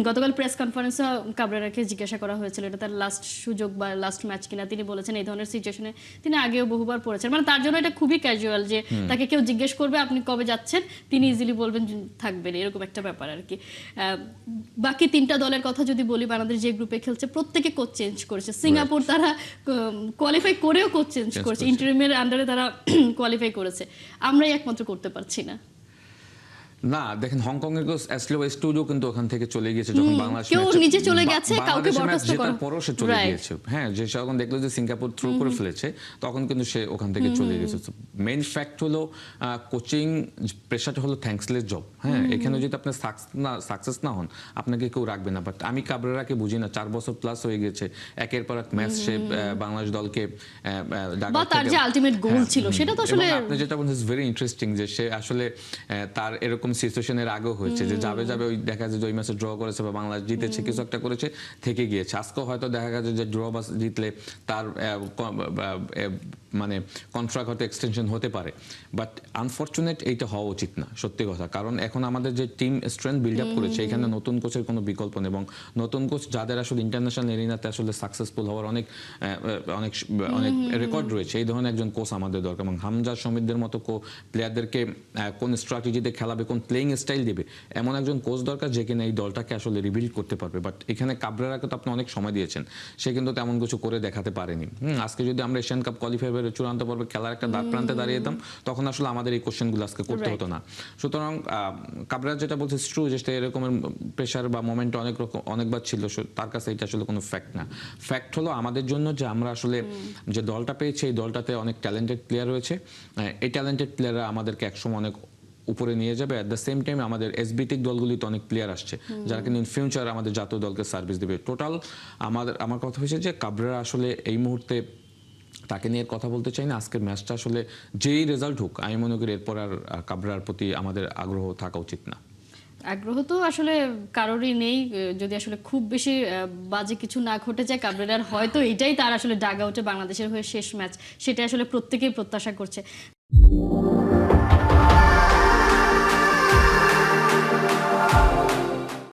গতকাল প্রেস কনফারেন্সে কাবরেরাকে জিজ্ঞাসা করা হয়েছিল এটা তার লাস্ট সুযোগ বা লাস্ট ম্যাচ কিনা। তিনি বলেছেন এই ধরনের সিচুয়েশনে তিনি আগেও বহুবার পড়েছেন, মানে তার জন্য এটা খুবই ক্যাজুয়াল যে তাকে কেউ জিজ্ঞেস করবে আপনি কবে যাচ্ছেন, তিনি ইজিলি বলবেন থাকবেন, এরকম একটা ব্যাপার আর কি। বাকি তিনটা দলের কথা যদি বলি, বাংলাদেশ যে গ্রুপে খেলছে প্রত্যেকে কোচ চেঞ্জ করেছে। সিঙ্গাপুর তারা কোয়ালিফাই করেও কোচ চেঞ্জ করেছে, ইন্টারিমের আন্ডারে তারা কোয়ালিফাই করেছে, আমরাই একমাত্র করতে পারছি না। না দেখেন, হংকং এর কোচ অ্যাশলে ওয়েস্টউডও কিন্তু ওখান থেকে চলে গিয়েছে যখন বাংলাদেশ কেউ নিচে চলে গেছে, কাউকে বরখাস্ত করার পরও সে চলে গিয়েছে। হ্যাঁ, যে যখন দেখলো যে সিঙ্গাপুর থ্রু করে ফেলেছে তখন কিন্তু সে ওখান থেকে চলে গেছে। মেইন ফ্যাক্ট হলো কোচিং প্রেশারটা হলো থ্যাঙ্কসলেস জব। হ্যাঁ, এখানে যদি আপনি সাকসেস না হন আপনাকে কেউ রাখবে না। বাট আমি কাবরেরাকে বুঝি না, 4 বছর প্লাস হয়ে গেছে, একের পর এক ম্যাচ সে বাংলাদেশ দলকে বা তার যে আলটিমেট গোল ছিল সেটা তো আসলে আপনি যেটা বলছেন ভেরি ইন্টারেস্টিং, যে সে আসলে তার এরকম সিচুয়েশনের আগেও হয়েছে যে যাবে ওই দেখা যায় যে ওই ম্যাচে ড্র করেছে বা বাংলাদেশ জিতেছে, কিছু একটা করেছে, থেকে গিয়েছে। আজকেও হয়তো দেখা গেছে যে ড্র বা জিতলে তার মানে কন্ট্রাক্ট হয়তো এক্সটেনশন হতে পারে। বাট আনফরচুনেট এইটা হওয়া উচিত না, সত্যি কথা। কারণ এখন আমাদের যে টিম স্ট্রেংথ বিল্ড আপ করেছে, এখানে নতুন কোচের কোনো বিকল্প নেই। এবং নতুন কোচ যাদের আসলে ইন্টারন্যাশনাল এরিনাতে আসলে সাকসেসফুল হওয়ার অনেক অনেক অনেক রেকর্ড রয়েছে, এই ধরনের একজন কোচ আমাদের দরকার। এবং হামজা সমিতদের মতো প্লেয়ারদেরকে কোন স্ট্র্যাটেজিতে খেলাবে, কোন প্লেইং স্টাইল দেবে, এমন একজন কোচ দরকার যে কিনা এই দলটাকে আসলে রিবিল্ড করতে পারবে। বাট এখানে কাবরেরাকে তো আপনি অনেক সময় দিয়েছেন, সে কিন্তু তেমন কিছু করে দেখাতে পারেনি। আজকে যদি আমরা এশিয়ান কাপ কোয়ালিফাই চূড়ান্ত পর্বে খেলার একটা দ্বার প্রান্তে দাঁড়িয়ে যেতাম, তখন আসলে আমাদের এই কোশ্চেনগুলো আজকে করতে হতো না। সুতরাং কাবরেরা যেটা বলছে ট্রু, যে এরকমের প্রেশার বা মোমেন্ট অনেকবার ছিল, তার কাছে এটা আসলে কোনো ফ্যাক্ট না। ফ্যাক্ট হলো আমাদের জন্য যে আমরা আসলে যে দলটা পেয়েছি, এই দলটাতে অনেক ট্যালেন্টেড প্লেয়ার রয়েছে। এই ট্যালেন্টেড প্লেয়াররা আমাদেরকে একসময় অনেক উপরে নিয়ে যাবে। অ্যাট দ্য সেম টাইম আমাদের এসবিটিক দলগুলিতে অনেক প্লেয়ার আসছে যারা কিন্তু ইন ফিউচার আমাদের জাতীয় দলকে সার্ভিস দেবে। টোটাল আমার কথা হয়েছে যে কাবরেরা আসলে এই মুহূর্তে তাকে নিয়ে কথা বলতে চাই না। আজকের ম্যাচটা আসলে যেই রেজাল্ট হোক, আমি মনে করি এরপর আর কাবরেরার প্রতি আমাদের আগ্রহ থাকা উচিত না। আগ্রহ তো আসলে কারোরই নেই, যদি আসলে খুব বেশি বাজে কিছু না ঘটে যায়। কাবরেরার হয়তো এটাই তার আসলে ডাগ আউটে বাংলাদেশের হয়ে শেষ ম্যাচ, সেটা আসলে প্রত্যেকেই প্রত্যাশা করছে।